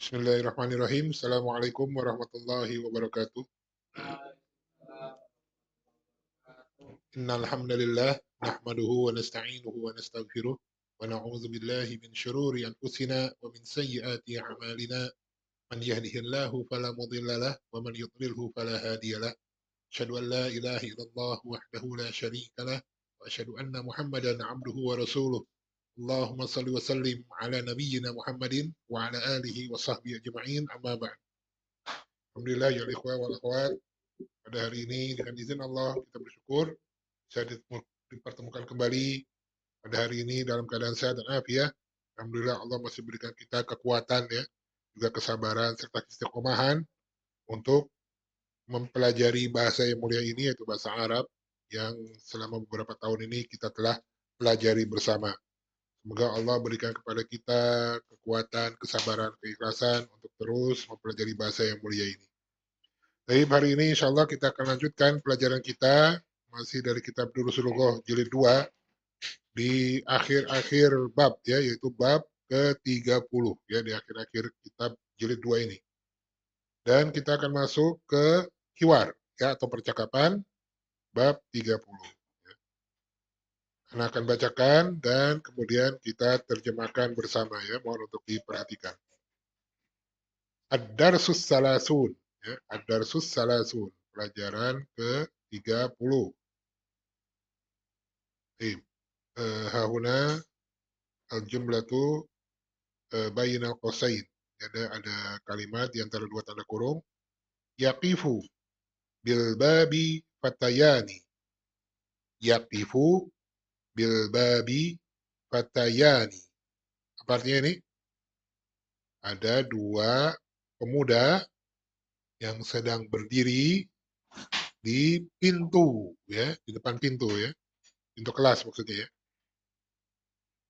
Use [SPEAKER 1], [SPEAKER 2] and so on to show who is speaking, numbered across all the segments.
[SPEAKER 1] Bismillahirrahmanirrahim. Assalamualaikum warahmatullahi wabarakatuh. Innal hamdalillah nahmaduhu wa nasta'inuhu wa nastaghfiruh wa na'udzu billahi min shururi anfusina wa min sayyiati a'malina. Man yahdihillahu fala mudhillalah wa man yudlilhu fala hadiyalah. Asyhadu an la ilaha illallah wahdahu la syarika lah wa asyhadu anna Muhammadan 'abduhu wa rasuluh. Allahumma shalli wa sallim ala nabiyyina Muhammadin wa ala alihi wa sahbihi ajma'in. Amma ba'd. Alhamdulillah ya ikhwah wal akhwat. Pada hari ini dengan izin Allah kita bersyukur bisa dipertemukan kembali pada hari ini dalam keadaan sehat dan afiat. Alhamdulillah Allah masih berikan kita kekuatan ya, juga kesabaran serta istiqomahan untuk mempelajari bahasa yang mulia ini yaitu bahasa Arab yang selama beberapa tahun ini kita telah pelajari bersama. Semoga Allah berikan kepada kita kekuatan, kesabaran, keikhlasan untuk terus mempelajari bahasa yang mulia ini. Baik, hari ini insya Allah kita akan lanjutkan pelajaran kita masih dari kitab Durusul Lughah jilid 2 di akhir-akhir bab ya, yaitu bab ke-30 ya, di akhir-akhir kitab jilid 2 ini. Dan kita akan masuk ke hiwar ya, atau percakapan bab 30 ya. Saya akan bacakan dan kemudian kita terjemahkan bersama ya, mohon untuk diperhatikan. Ad-Darsus Salasun ya, Ad-Darsus Salasun, pelajaran ke-30. Hahuna al-jumlatu bainal qausain. Ada kalimat di antara dua tanda kurung. Yaqifu bil babi fatayani. Yaqifu bil babi fatayani. Apa artinya ini? Ada dua pemuda yang sedang berdiri di pintu ya, di depan pintu ya. Pintu kelas maksudnya ya.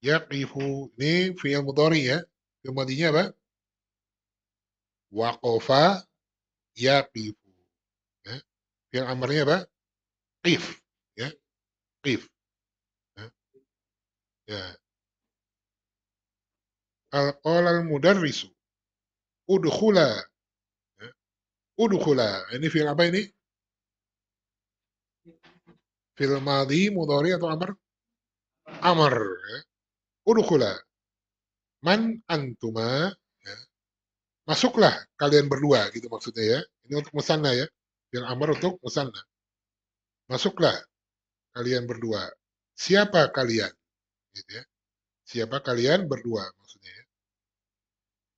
[SPEAKER 1] Yaqifu ini fi'il mudhari ya. Fi'il madinya apa? Waqafa yaqifu. Ya. Fi'il amarnya apa? Qif. Ya, qif. Ya. Ya. Qala al-mudarrisu udkhula. Ya. Udkhula. Ini fi'il apa ini? Fi'il madhi, mudhari atau amr? Amr. Ya. Udkhula. Man antuma. Ya. Masuklah kalian berdua gitu maksudnya ya. Ini untuk musanna ya. Fi'il amr untuk musanna. Masuklah kalian berdua. Siapa kalian? Gitu ya. Siapa kalian berdua maksudnya ya.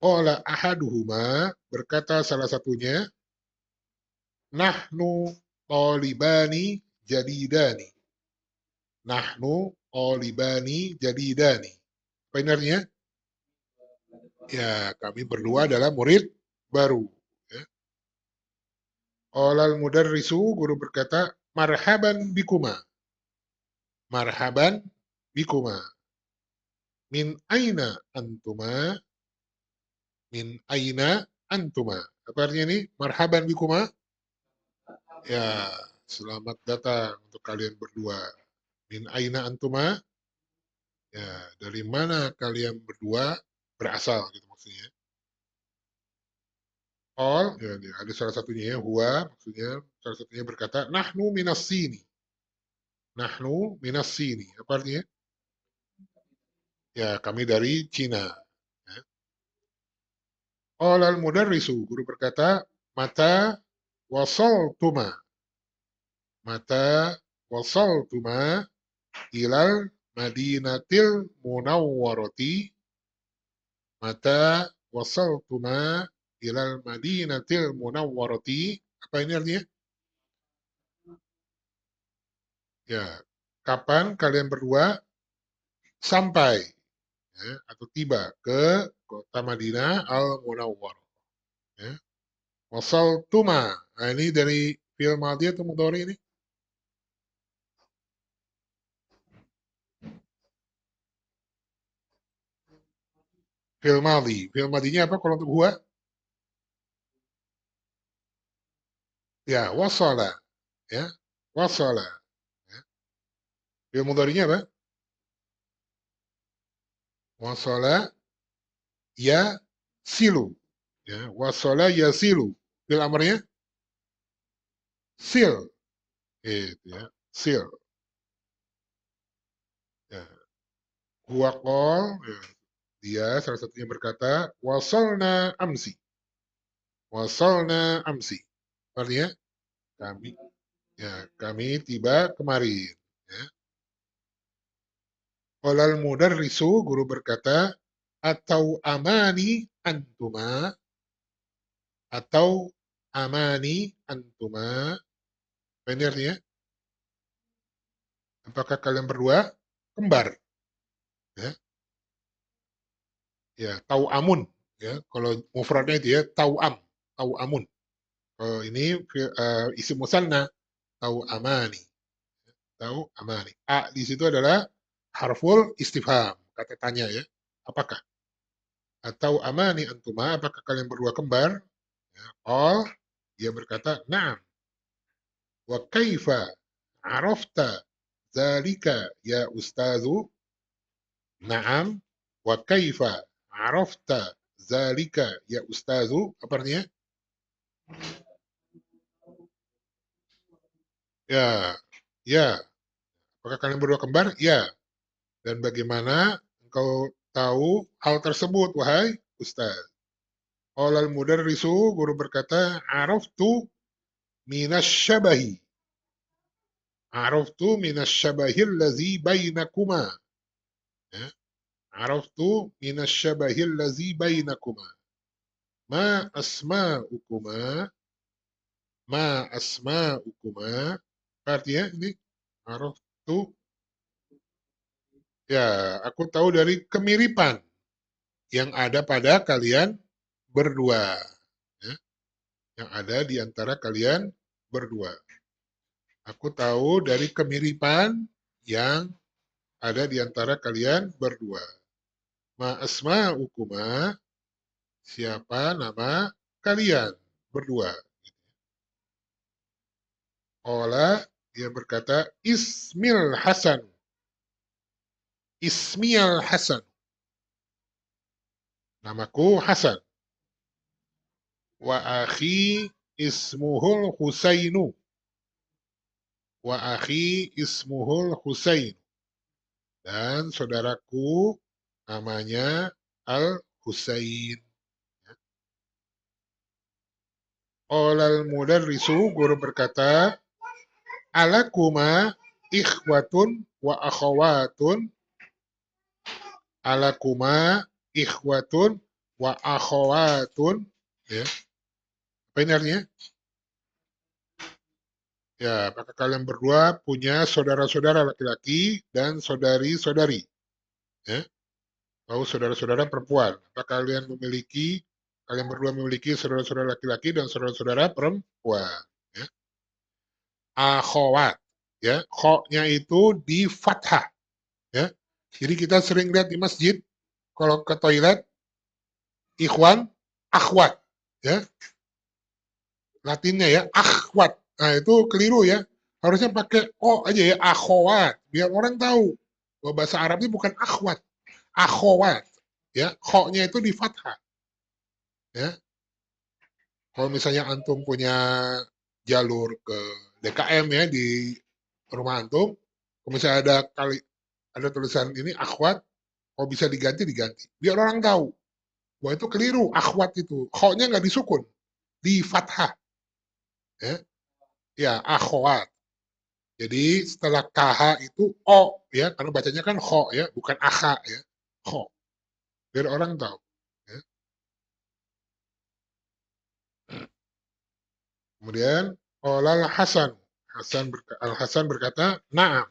[SPEAKER 1] Qala ahaduhuma, berkata salah satunya, nahnu talibani jadidani. Nahnu talibani jadidani. Apa ini artinya? Ya, kami berdua adalah murid baru. Ya. Qala al-mudarrisu, guru berkata, marhaban bikuma. Marhaban bikuma. Min aina antuma? Min aina antuma? Apa artinya ini? Marhaban bikuma? Ya, selamat datang untuk kalian berdua. Min aina antuma? Ya, dari mana kalian berdua berasal gitu maksudnya. All, ya, ada salah satunya ya, huwa, maksudnya salah satunya berkata, nahnu minas sini. Nahnu minas sini. Apa artinya? Ya, kami dari Cina. Ya. Qala al-mudarrisu, guru berkata, mata wasal tuma. Mata wasal tuma ilal madinatil munawwarati. Mata wasaltuma ilal madinatil munawwarati. Apa ini artinya? Ya, kapan kalian berdua sampai ya, atau tiba ke kota Madinah al Munawwar? Ya. Wasaltuma. Nah, ini dari fi'il madhi atau mudhari ini? Fi'il madhi. Fi'il madhinya apa kalau untuk huwa? Ya, wasala. Ya, wasala. Ya. Fi'il mudharinya apa? Wasala ya silu. Ya, wasala yasilu. Fil amarnya sil. Itu ya, sil. Ya. Huwa qol, ya. Dia salah satunya berkata, wasalna amsi. Wasalna amsi. Artinya kami kami tiba kemarin. Ya. Qolal mudarrisu, guru berkata, atau amani antuma, atau amani antuma. Apa ini artinya? Apakah kalian berdua kembar? Ya, ya, tau amun. Ya, kalau mufradnya itu ya, tau amun. Kalau ini isim musanna, tau amani, tau amani. A di situ adalah harful istifham, kata tanya ya. Apakah? Atau amani antuma, apakah kalian berdua kembar? Ya, all, dia berkata, na'am. Wa kaifa arafta zalika ya ustazu? Na'am. Wa kaifa arafta zalika ya ustazu? Apa artinya? Ya, ya. Apakah kalian berdua kembar? Ya. Dan bagaimana engkau tahu hal tersebut, wahai Ustaz? Qolal mudarrisu, guru berkata, araftu minas syabahi. Araftu minas syabahil lazi bainakuma. Ya. Araftu minas syabahil lazi bainakuma. Ma asma'ukuma. Ma asma'ukuma. Artinya ini araftu, ya, aku tahu dari kemiripan yang ada pada kalian berdua. Ya, yang ada di antara kalian berdua. Aku tahu dari kemiripan yang ada di antara kalian berdua. Ma asma ukuma, siapa nama kalian berdua. Ola, dia berkata, Ismil Hasan. Ismil Hasan. Namaku Hasan. Wa akhi ismuhul Husainu. Wa akhi ismuhul Husain. Dan saudaraku namanya Al-Husain. Olal mudarrisu, guru berkata, alakuma ikhwatun wa akhawatun. Alakuma ikhwatun wa akhawatun. Ya. Apa ini artinya? Ya, apakah kalian berdua punya saudara-saudara laki-laki dan saudari-saudari? Ya. Atau saudara-saudara perempuan? Apakah kalian berdua memiliki saudara-saudara laki-laki dan saudara-saudara perempuan? Ya. Akhawat. Ya, kho-nya itu di fathah. Ya. Jadi kita sering lihat di masjid kalau ke toilet, ikhwan, akhwat. Ya, Latinnya ya, akhwat. Nah, itu keliru ya. Harusnya pakai o aja ya, akhwat. Biar orang tahu bahwa bahasa Arabnya bukan akhwat, akhwat. Ya, kho-nya itu di fathah. Ya. Kalau misalnya antum punya jalur ke DKM ya di rumah antum, kalau misalnya ada tulisan ini akhwat, kalau bisa diganti diganti. Biar orang tahu bahwa itu keliru, akhwat itu. Kho-nya nggak disukun, di fathah. Ya, ya akhwat. Jadi setelah KH itu O ya, karena bacanya kan kho ya, bukan akha ya. Kho. Biar orang tahu. Ya. Kemudian Olal Hasan. Al Hasan berkata, "Na'am,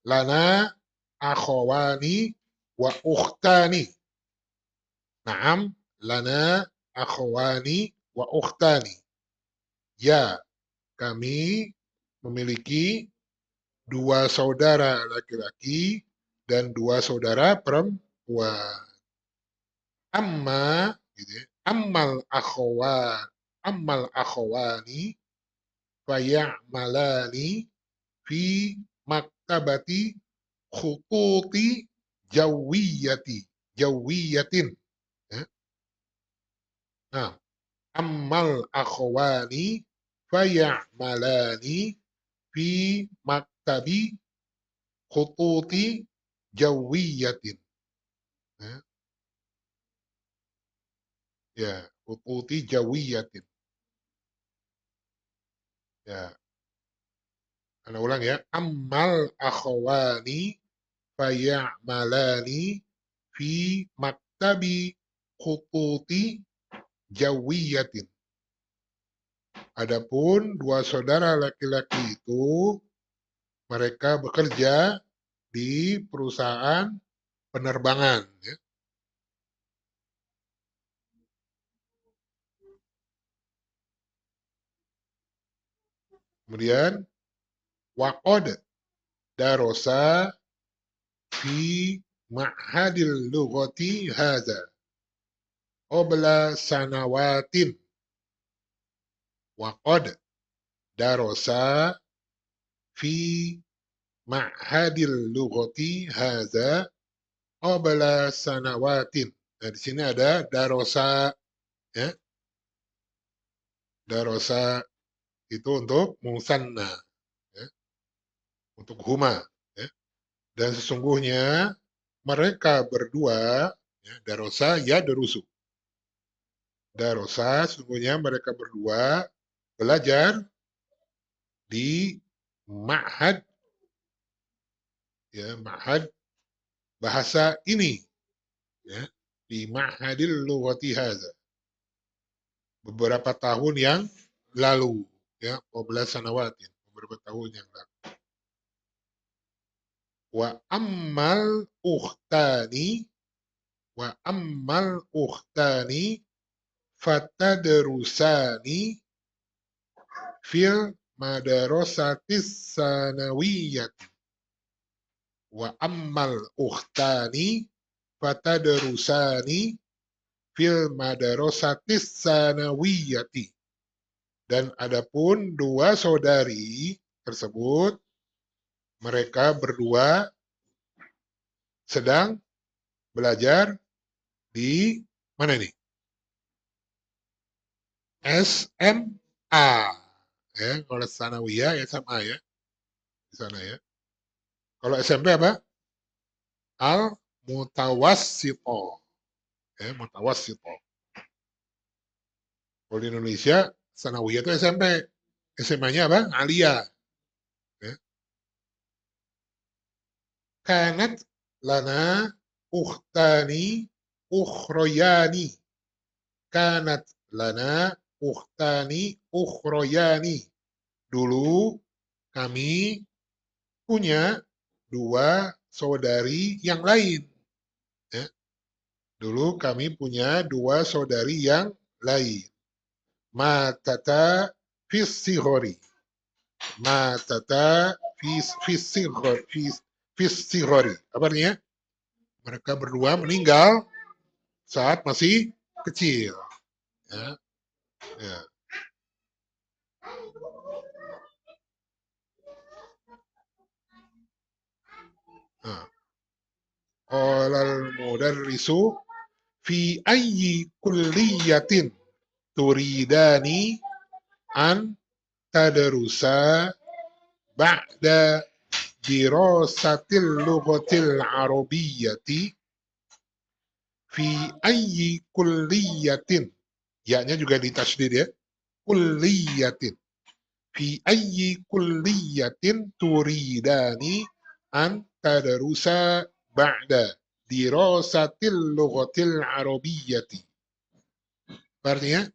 [SPEAKER 1] lana akhawani wa ukhtani." Na'am, lana akhawani wa ukhtani. Ya, kami memiliki dua saudara laki-laki dan dua saudara perempuan. Amma, gitu ya, ammal akhawani faya'malani fi maktabati khututi jawiyatin. Ya. Nah, ammal akhwani faya'malani fi maktabi khututi jawiyatin. Ya, ya, khututi jawiyatin. Ya, Ana ulang ya. Ammal akhwani faya'malani fi maktabi khututi jawiyatin. Adapun dua saudara laki-laki itu mereka bekerja di perusahaan penerbangan. Ya. Kemudian waqad darosa fi ma'hadil lughati hadza qabla sanawatin. Waqad darosa fi ma'hadil lughati hadza qabla sanawatin. Nah, di sini ada darosa, ya. Darosa itu untuk musanna, ya, untuk huma, ya. Dan sesungguhnya mereka berdua, ya, darosa ya darusu. Darosa sesungguhnya mereka berdua belajar di ma'had, ya, ma'had bahasa ini, ya, di ma'hadil lughati hadza beberapa tahun yang lalu, ya, 12 sanawatin, beberapa tahun yang lalu. Wa ammal ukhtani wa ammal ukhtani fatadrusani fil madarasatis sanawiyat. Wa ammal ukhtani fatadrusani fil madarasatis sanawiyati. Dan adapun dua saudari tersebut, mereka berdua sedang belajar di mana ini? SMA. Ya, kalau sanawiyah ya SMA ya, di sana ya. Kalau SMP apa? Al mutawassito. Ya, mutawassito. Kalau di Indonesia sanawiyah itu SMP. SMA-nya apa? Aliyah. Ya. Kanat lana ukhtani ukhroyani. Kanat lana ukhtani ukhroyani. Dulu kami punya dua saudari yang lain. Ya. Dulu kami punya dua saudari yang lain. Matata fisihori. Matata fisihori. Apa artinya? Mereka berdua meninggal saat masih kecil. Ya. Ya. Nah. Qolal mudarrisu fi ayyi kulliyatin turidani an tadrusa ba'da dirasatil lughatil arabiyyati fi ayyi kulliyatin. Ya-nya juga ditasydid ya. Kulliyatin. Fi ayyi kulliyatin turidani an tadrusa ba'da dirasatil lughatil arabiyyati. Artinya,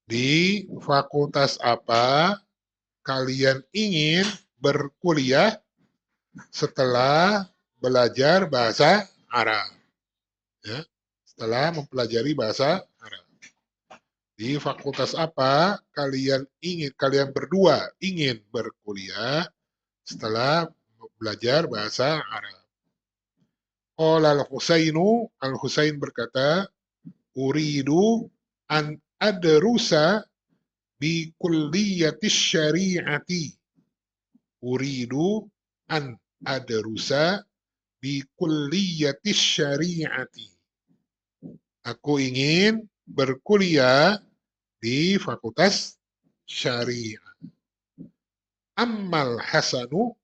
[SPEAKER 1] di fakultas apa kalian ingin berkuliah setelah belajar bahasa Arab? Ya, setelah mempelajari bahasa Arab. Di fakultas apa kalian berdua ingin berkuliah setelah belajar bahasa Arab? Qala al-Husainu, Al-Husain berkata, uridu an adrusa bi kulliyatis syari'ati. Uridu an adrusa bi kulliyatis syari'ati. Aku ingin berkuliah di Fakultas Syariah. Ammal Hasanu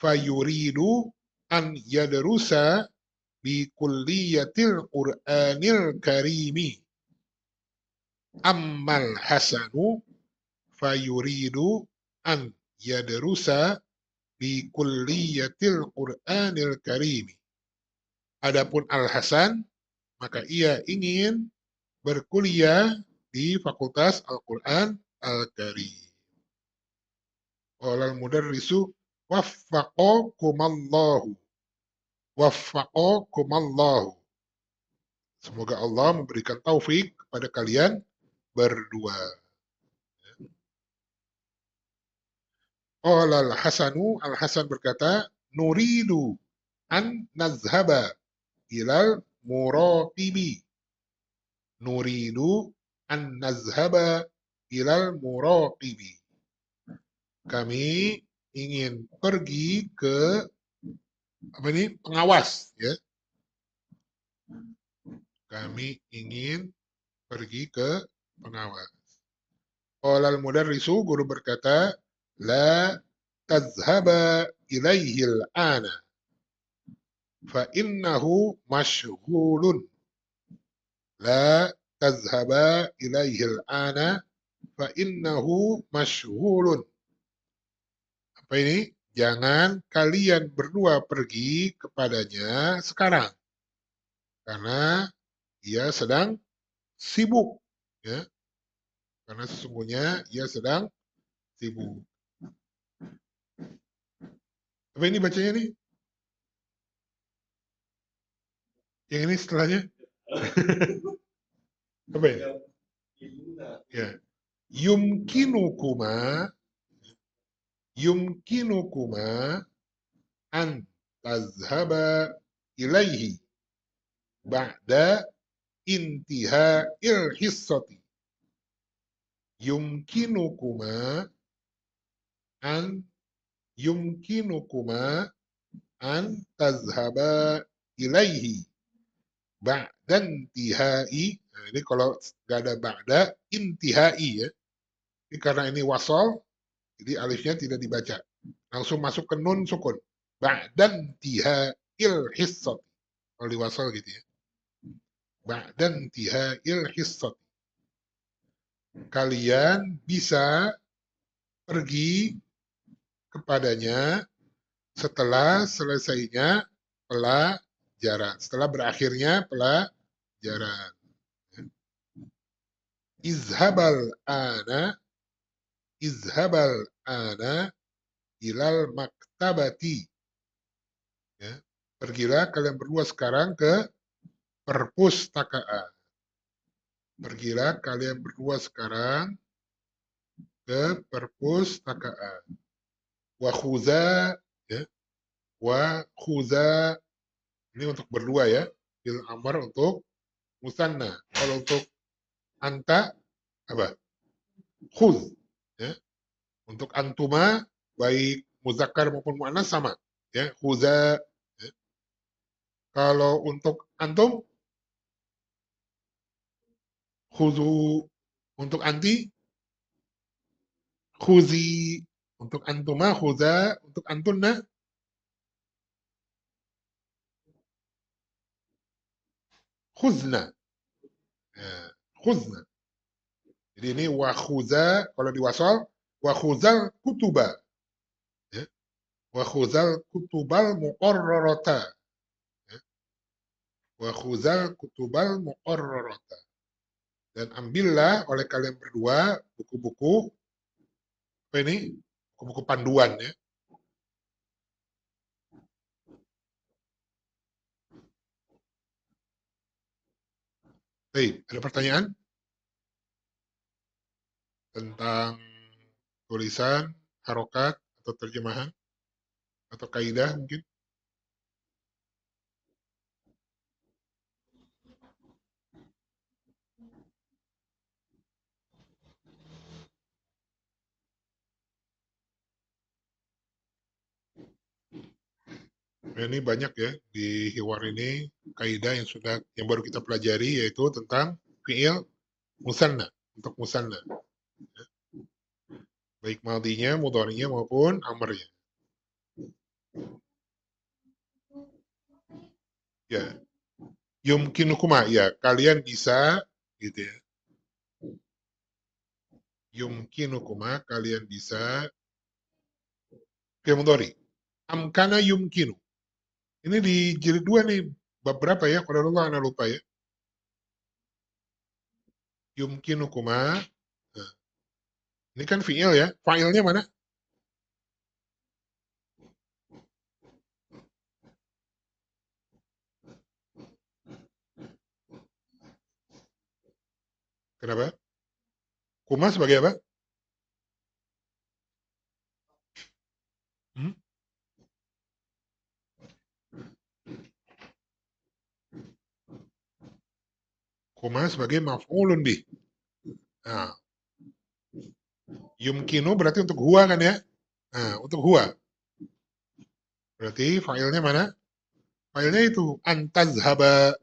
[SPEAKER 1] fayuridu an yadrusa bi kulliyatil Qur'anil Karimi. Ammal Hasanu fayuridu an yadrusa bi kulliyatil Qur'anil Karimi. Adapun Al-Hasan, maka ia ingin berkuliah di Fakultas Al-Quran Al-Karim. Qala al-mudarrisu waffaqakumallahu. Waffaqakumallahu. Semoga Allah memberikan taufik kepada kalian berdua. Qala al-Hasanu, Al-Hasan berkata, nuridu an nazhaba ilal muraqibi. Nuridu an nazhaba ilal muraqibi. Kami ingin pergi ke pengawas, ya. Kami ingin pergi ke pengawas. Qala al-mudarrisu, guru berkata, la tazhaba ilaihil ana fa innahu mashghulun. La tazhaba ilaihil ana fa innahu mashghulun. Apa ini? Jangan kalian berdua pergi kepadanya sekarang, karena ia sedang sibuk, ya. Karena sesungguhnya ia sedang sibuk. Apa ini bacanya nih? Yang ini setelahnya? Apa ya? Ya. Yumkinukuma yumkinukuma an tazhaba ilaihi ba'da intiha'il hissati. Yumkinukuma an yumkinukuma an tazhaba ilaihi ba'dan intihai. Nah, ini kalau nggak ada ba'da, intihai, ya. Ini karena ini wasol, jadi alifnya tidak dibaca. Langsung masuk ke nun sukun. Ba'dan tihail hissat. Kalau di wasol gitu, ya. Ba'dan tihail hissat. Kalian bisa pergi kepadanya setelah selesainya pelajaran. Setelah berakhirnya pelajaran. Izhabal ana izhabal ana ilal maktabati. Ya. Pergilah kalian berdua sekarang ke perpustakaan. Pergilah kalian berdua sekarang ke perpustakaan. Wa khuza, ya. Wa khuza, ini untuk berdua, ya. Fil amar untuk musanna. Kalau untuk anta apa? Khuz, ya. Untuk antuma baik muzakkar maupun muannas sama, ya. Khuza, ya. Kalau untuk antum khuzu, untuk anti khuzi, untuk antuma khuza, untuk antunna khuzna, ya, khuzna. Jadi ini wa khuza, kalau diwasal wa khuzal kutuba, ya. Wa khuzal kutubal muqarrarata, ya. Wa khuzal kutubal muqarrarata. Dan ambillah oleh kalian berdua buku-buku apa ini? Buku-buku panduan, ya. Baik, ada pertanyaan tentang tulisan, harokat, atau terjemahan, atau kaidah mungkin? Nah, ini banyak, ya, di Hiwar ini kaidah yang baru kita pelajari, yaitu tentang fiil musanna, untuk musanna. Baik maldinya, mudhari'nya maupun amrnya. Ya, yumkinukuma, ya kalian bisa, gitu ya. Yumkinukuma, kalian bisa. Fi'il mudhari. Amkana yumkinu. Ini di jilid 2 nih, bab berapa ya? Kalau ana lupa ya. Yumkinukuma. Nah, ini kan fi'il ya. Fa'ilnya mana? Kenapa? Kuma sebagai apa? Hmm? Kuma sebagai maf'ulun bih. Nah, yumkinu berarti untuk huwa kan ya? Nah, untuk huwa. Berarti fa'ilnya mana? Fa'ilnya itu antazhaba,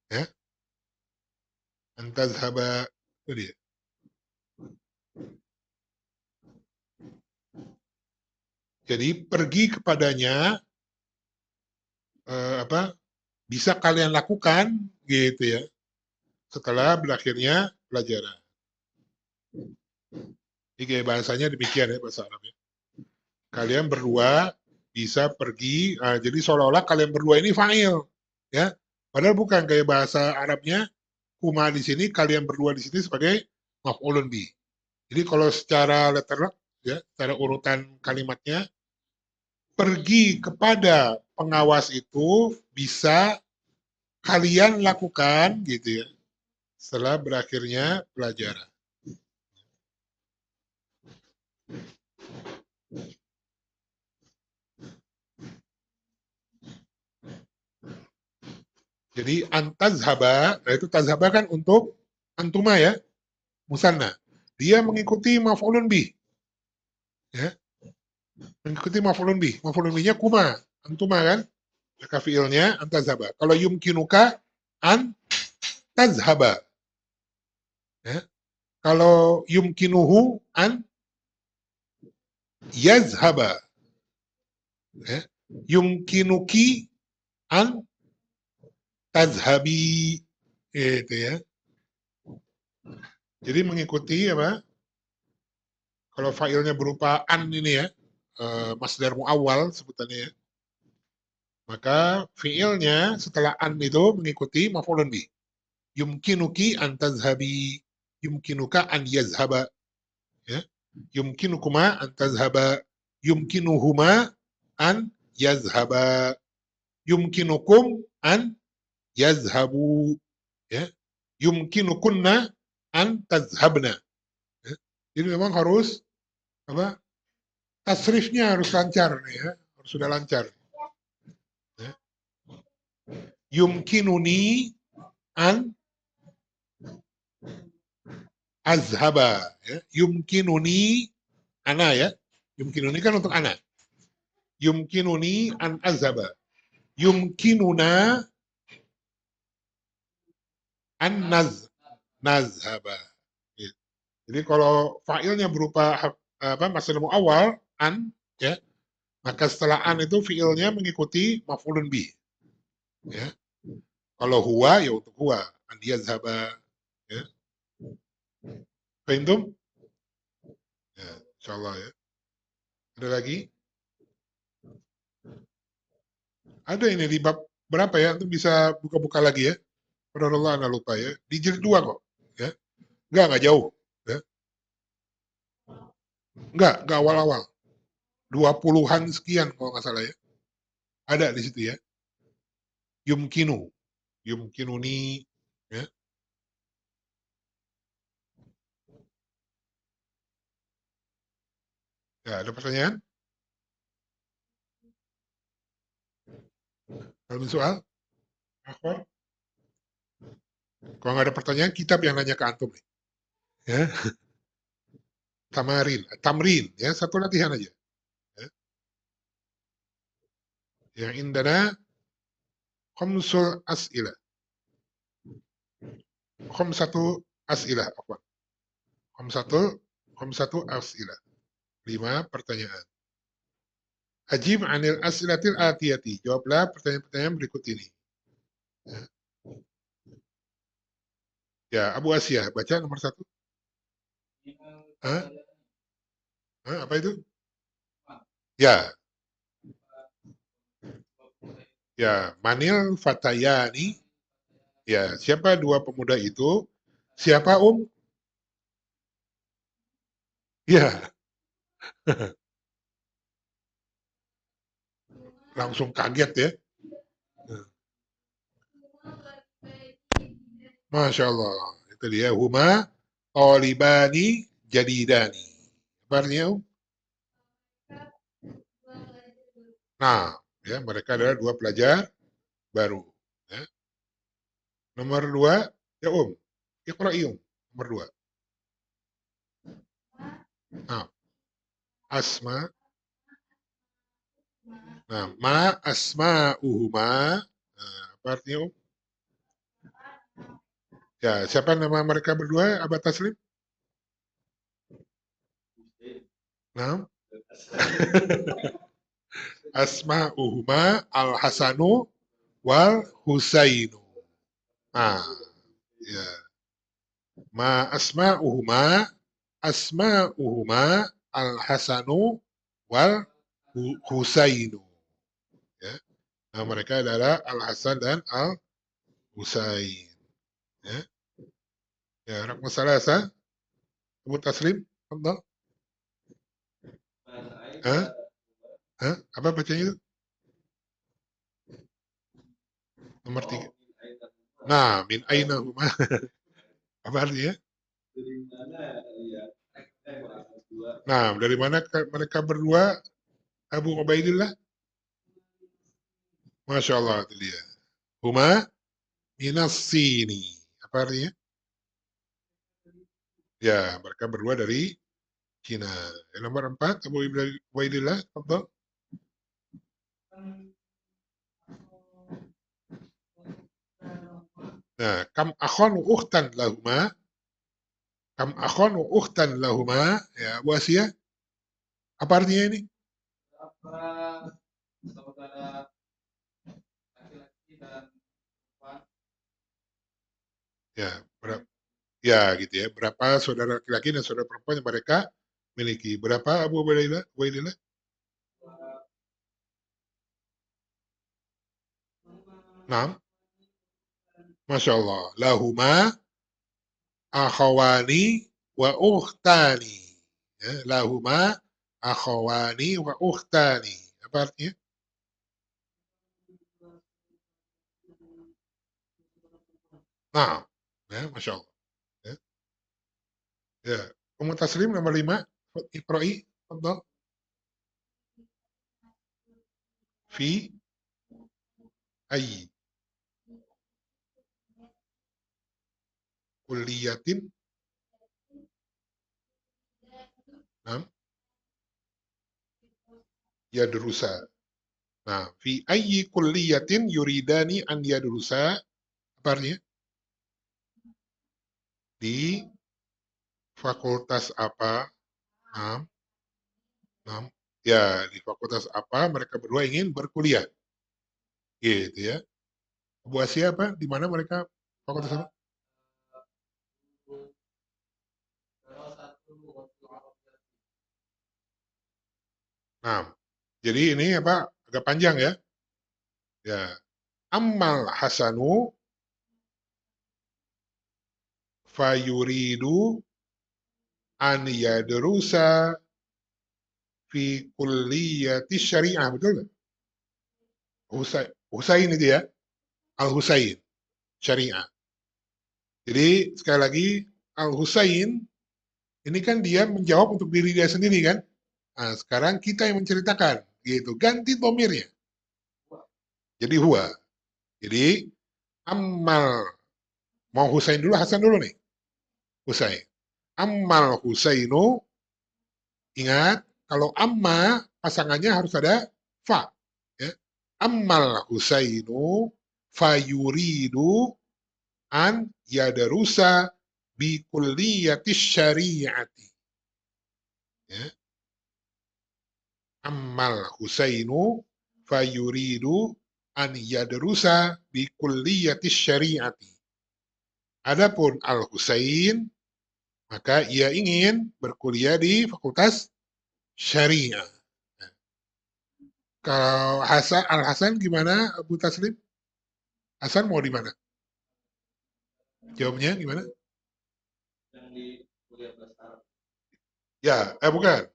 [SPEAKER 1] ya. Antazhaba itu dia. Jadi pergi kepadanya, apa? Bisa kalian lakukan gitu ya. Setelah berakhirnya pelajaran. Jadi kayak bahasanya demikian ya bahasa Arabnya. Kalian berdua bisa pergi, jadi seolah-olah kalian berdua ini fa'il, ya. Padahal bukan, kayak bahasa Arabnya kuma di sini, kalian berdua di sini sebagai maf'ulun bi. Jadi kalau secara letterlock, ya, secara urutan kalimatnya, pergi kepada pengawas itu bisa kalian lakukan gitu ya setelah berakhirnya pelajaran. Jadi antazhaba, nah itu tazhaba kan untuk antuma ya, musanna. Dia mengikuti maf'ulun bih, ya, mengikuti maf'ulun bih. Maf'ulun bihnya kuma, antuma kan? Maka fiilnya antazhaba. Kalau yumkinuka an tazhaba, ya. Kalau yumkinuhu an yazhaba, ya. Yumkinuki an tazhabi, itu ya. Jadi mengikuti apa? Kalau failnya berupa an ini ya, masdar muawwal sebutannya ya. Maka fiilnya setelah an itu mengikuti maf'ulun bih. Yumkinuki an tazhabi, yumkinuka an yazhaba, ya. Yumkinukuma an tazhaba, yumkinuhuma an yazhaba, yumkinukum an yazhabu, ya. Yumkinukunna an tazhabna. Ya. Jadi memang harus apa? Tasrifnya harus lancar nih ya, harus sudah lancar. Ya. Yumkinuni an azhaba, ya. Yumkinuni ana ya. Yumkinuni kan untuk ana. Yumkinuni an azhaba. Yumkinuna an nazhaba. Ya. Jadi kalau fa'ilnya berupa apa masdar awal an ya, maka setelah an itu fiilnya mengikuti maf'ulun bih. Ya. Kalau huwa ya untuk huwa, an yazhaba, ya. Fahim? Ya, insyaallah ya. Ada lagi? Ada ini di bab berapa ya? Itu bisa buka-buka lagi ya. Qadarullah ana lupa ya. Di jilid 2 kok, ya. Enggak jauh, ya. Enggak awal-awal. 20-an sekian kalau nggak salah ya. Ada di situ ya. Yumkinu, yumkinuni, ya. Ya, ada pertanyaan? Kalau soal, Akhbar? Kalau nggak ada pertanyaan, kitab yang nanya ke antum nih. Ya, tamarin, tamrin, ya satu latihan aja. Ya. Yang indana khamsul as'ilah. Khamsatu as'ilah, apa? Khamsatu as'ilah. 5 pertanyaan. Ajib anil as'ilatil atiyati. Jawablah pertanyaan-pertanyaan berikut ini. Ya, Abu Asyah, baca nomor 1. Hah? Hah, apa itu? Ya, ya, Manil Fatayani. Ya, siapa dua pemuda itu? Siapa, Ya, langsung kaget ya. Masya Allah. Itu dia. Huma talibani jadidani. Kabarnya, Nah, ya, mereka adalah dua pelajar baru. Ya. Nomor 2, ya Iqra'i Nomor 2. Nah, asma. Nah, ma asma'uhuma. Nah, apa artinya, Ya, siapa nama mereka berdua, Abad Taslim? Nah, asma'uhuma al-Hasanu wal Husainu. Ah, ya. Ma asma'uhuma al-Hasanu wal Husainu. Ya. Nah, mereka adalah Al-Hasan dan Al-Husain. Ya. Ya, rakam salasa. Abu Taslim, Fadal. Hah? Hah? Apa bacanya itu? Nomor 3. Nah, min aina huma. Apa artinya? Nah, dari mana mereka berdua? Abu Ubaidillah. Masya Allah, itu dia. Huma minas sini. Apa artinya? Ya, mereka berdua dari Cina. Yang nomor 4, Abu Ubaidillah. Fadal. Nah, kam akhon ukhtan lahuma. Kam akhon ukhtan lahuma. Ya, Abu Asia. Apa artinya ini? Ya, berapa? Ya, gitu ya. Berapa saudara laki-laki dan saudara perempuan yang mereka miliki? Berapa, Abu Ubaidillah? Ubaidillah? 6. Masya Allah. Lahuma akhawani wa ukhtani. Ya, lahuma akhawani wa ukhtani. Apa artinya? Nah, ya, Masya Allah. Ya, ya. Ummu Taslim nomor 5. Iqra'i. Fadal. Fi ayyi kulliyatin. Nam yadrusa. Nah, fi ayyi kulliyatin yuridani an yadrusa. Apa artinya? Di fakultas apa? Nam, nam. Ya, di fakultas apa mereka berdua ingin berkuliah. Gitu ya. Abu Asia apa? Di mana mereka fakultas apa? Nah, jadi ini apa? Agak panjang ya. Ya. Ammal Hasanu fayuridu an yadrusa fi kulliyati syariah. Betul nggak? Husain itu ya. Al-Husain. Syariah. Jadi sekali lagi Al-Husain ini kan dia menjawab untuk diri dia sendiri kan. Nah, sekarang kita yang menceritakan gitu. Ganti domirnya. Jadi huwa. Jadi Ammal, mau Husain dulu, Hasan dulu nih. Husain. Ammal Husainu, ingat, kalau amma pasangannya harus ada fa. Ya. Ammal Husainu fayuridu an yadrusa bi kulliyatis syari'ati. Ya. Ammal Husainu fayuridu an yadrusa bi kulliyatis syari'ati. Adapun Al-Husain maka ia ingin berkuliah di Fakultas Syariah. Kalau Al-Hasan gimana, Abu Taslim? Hasan mau di mana? Jawabnya gimana? Ya, bukan.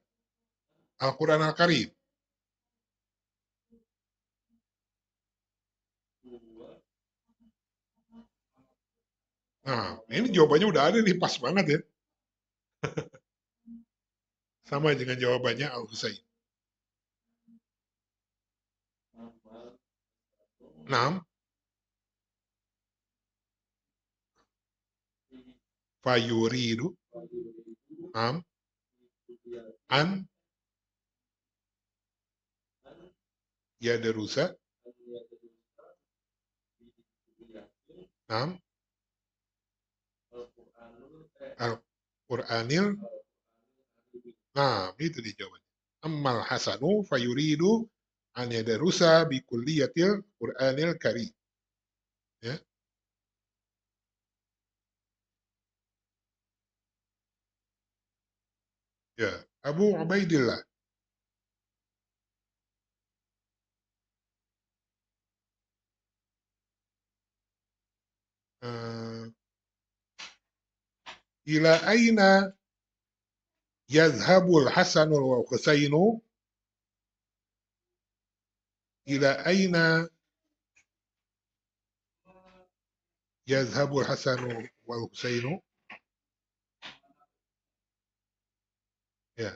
[SPEAKER 1] Al-Quran Al-Karim. Nah, ini jawabannya udah ada nih, pas banget ya. Sama dengan jawabannya Al-Husain. 6. Fayuridu. 6. An yadrusa. 6. Al-Quranil. Nah, itu di jawabannya. Ammal Hasanu fayuridu an yadrusa bi kulliyatil Qur'anil Karim. Ya. Ya, Abu Ubaidillah. Uh, ila aina yazhabul Hasanul wa Husainu. Ila aina yazhabul Hasanu wal Husainu. Ya.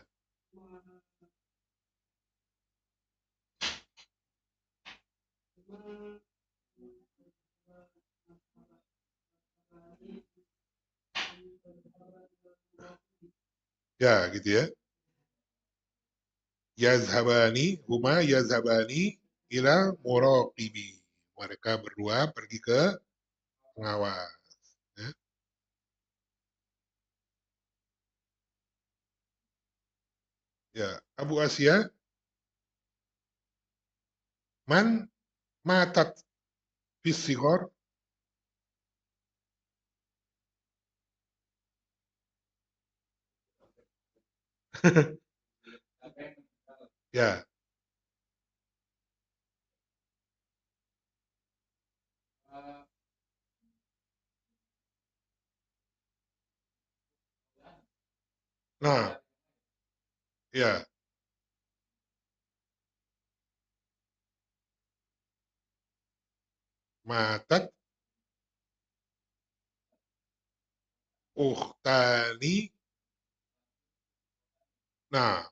[SPEAKER 1] Ya, gitu ya. Yazhabani, huma yazhabani ilal muraqibi. Mereka berdua pergi ke pengawas. Ya. Ya, Abu Asia, man matat fisigor. Ya, nah, ya, matat ukhtani. Nah,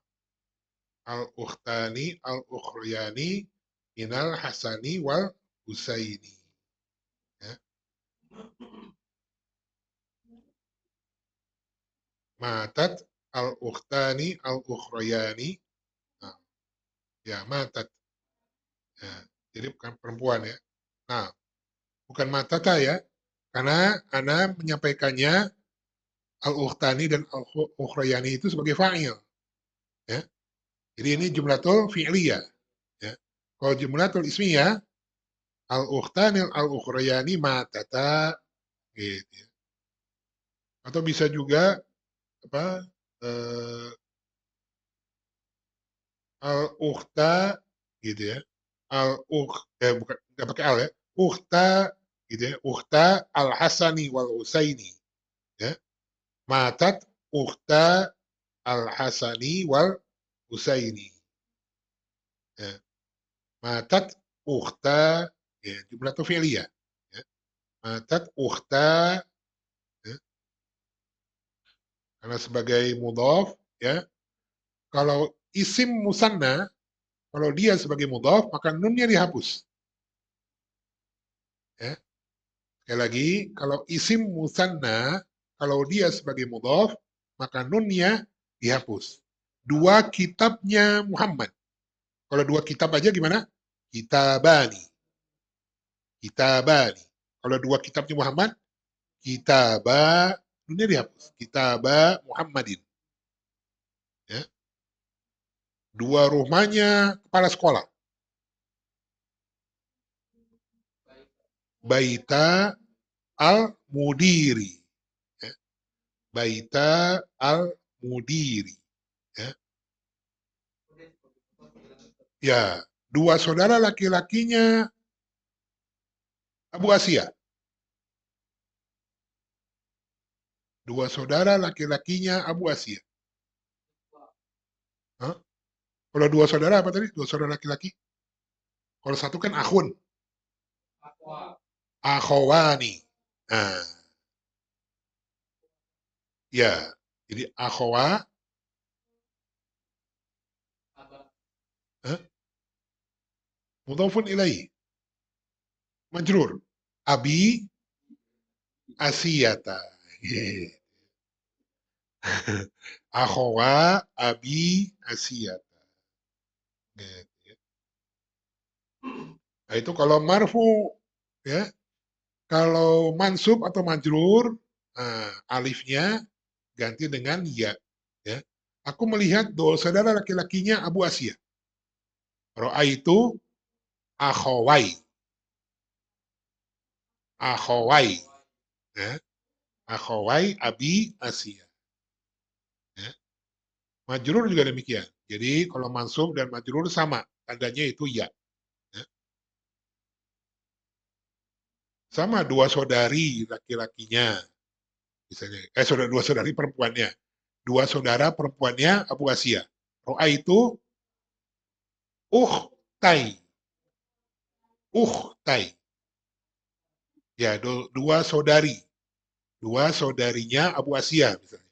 [SPEAKER 1] al-ukhtani al-ukhriyani minal Hasani wal Husaini. Ya. Matat al-ukhtani al-ukhriyani. Nah, ya, matat. Ya, jadi bukan perempuan ya. Nah, bukan matata ya. Karena Ana menyampaikannya al-ukhtani dan al-ukhriyani itu sebagai fa'il. Ya. Jadi ini jumlatul fi'liyah. Ya. Kalau jumlatul ismiyah, al-ukhtani al-ukhriyani matata gitu ya. Atau bisa juga apa al-ukhta gitu ya. Bukan nggak pakai al ya. Ukhta gitu ya. Ukhta al-Hasani wal Husaini ya. Matat ukhta al-Hasani wal Husaini ya. Matat ukhta ya, jumlah itu fi'liyah ya. Matat ukhta ya, karena sebagai mudhaf ya. Kalau isim musanna, kalau dia sebagai mudhaf maka nunnya dihapus ya. Sekali lagi, kalau isim musanna, kalau dia sebagai mudhaf maka nunnya dihapus. Dua kitabnya Muhammad. Kalau dua kitab aja gimana? Kitabani. Kitabani. Kalau dua kitabnya Muhammad, Kitaba, ini dihapus. Kitaba Muhammadin. Ya. Dua rumahnya kepala sekolah. Baita al-Mudiri. Ya. Baita al-Mudiri. Ya. Ya, dua saudara laki-lakinya Abu Asia. Dua saudara laki-lakinya Abu Asia. Hah? Kalau dua saudara apa tadi? Dua saudara laki-laki. Kalau satu kan akhun. Akhwani. Nah, ya. Jadi akhwa. Hah? Mudhafun ilaih. Majrur. Abi Asiyata. Akhwa Abi Asiyata. Gitu. Nah, itu kalau marfu, ya. Kalau mansub atau majrur, nah, alifnya ganti dengan ya. Ya. Aku melihat dua saudara laki-lakinya Abu Asia. Ro'a itu akhawai. Akhawai. Ya. Akhawai Abi Asia. Ya. Majrur juga demikian. Jadi kalau mansub dan majrur sama. Tandanya itu ya. Ya. Sama dua saudari laki-lakinya. Misalnya, dua saudari perempuannya. Dua saudara perempuannya Abu Asia. Ro'a itu uhtai. Uhtai. Ya, dua saudari. Dua saudarinya Abu Asia misalnya.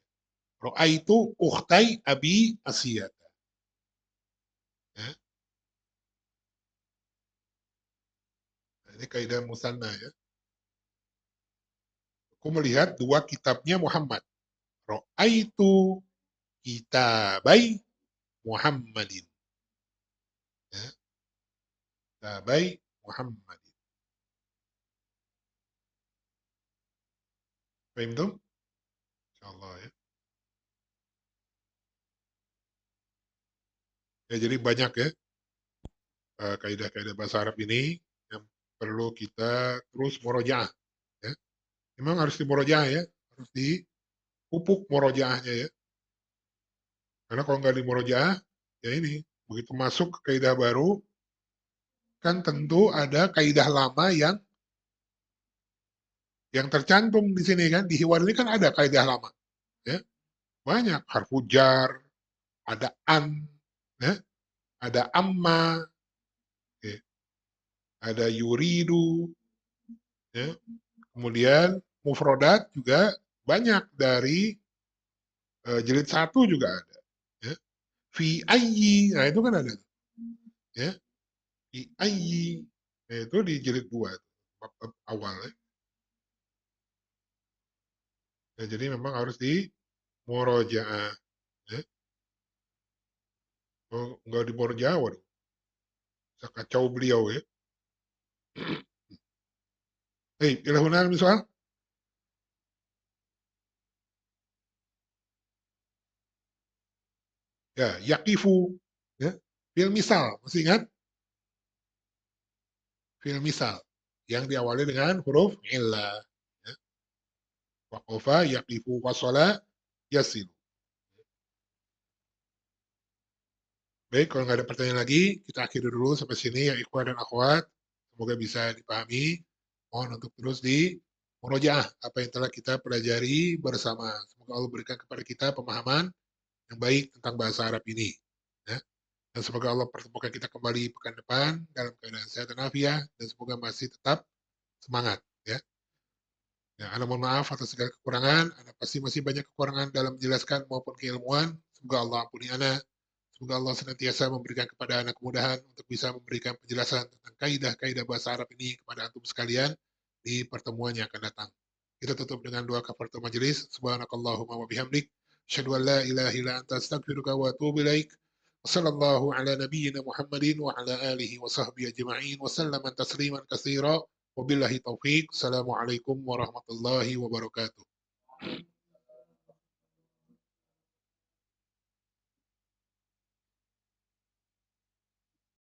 [SPEAKER 1] Ro'a itu uhtai Abi Asia. Ya. Nah, ini kaidah musanna ya. Aku melihat dua kitabnya Muhammad. Ro'a itu kitabai Muhammadin. Ya. Kitabai Muhammadin. Paham tuh? Insyaallah ya. Ya, jadi banyak ya kaidah-kaidah bahasa Arab ini yang perlu kita terus murojaah ya. Memang harus dimorojaah ya, harus dipupuk murojaahnya ya. Karena kalau nggak dimorojaah, ya ini begitu masuk ke kaidah baru, kan tentu ada kaidah lama yang tercantum di sini kan, di hiwar ini kan ada kaidah lama ya. Banyak harfu jar, ada an, ya, ada amma, ya, ada yuridu, ya. Kemudian mufrodat juga banyak dari jilid satu juga ada. Ya. Fi ayyi, nah itu kan ada. Ya. Fi ayyi, nah, itu di jilid dua bab awal. Ya. Ya, jadi memang harus di murojaah. Ya. Kalau nggak di murojaah, waduh, bisa kacau beliau ya. Hei, ilahuna misal, ya, yakifu, ya. Fil misal, masih ingat? Fil misal, yang diawali dengan huruf illah. Ya. Waqafa, yakifu, wasola, yasil. Baik, kalau nggak ada pertanyaan lagi, kita akhiri dulu sampai sini ya ikhwan dan akhwat. Semoga bisa dipahami. Mohon untuk terus di murojaah apa yang telah kita pelajari bersama. Semoga Allah berikan kepada kita pemahaman yang baik tentang bahasa Arab ini. Ya. Dan semoga Allah pertemukan kita kembali pekan depan dalam keadaan sehat dan afiat dan semoga masih tetap semangat. Ya. Ya, Anda mohon maaf atas segala kekurangan. Anda pasti masih banyak kekurangan dalam menjelaskan maupun keilmuan. Semoga Allah ampuni Anda. Semoga Allah senantiasa memberikan kepada anak kemudahan untuk bisa memberikan penjelasan tentang kaidah-kaidah bahasa Arab ini kepada antum sekalian di pertemuan yang akan datang. Kita tutup dengan doa kafaratul majelis. Subhanakallahumma wa bihamdik. Asyhadu an la ilaha illa anta astaghfiruka wa atubu ilaik. Wassallallahu ala nabiyyina Muhammadin wa ala alihi wa sahbihi ajma'in wa sallama tasliman katsira. Wabillahi taufik. Assalamualaikum warahmatullahi wabarakatuh.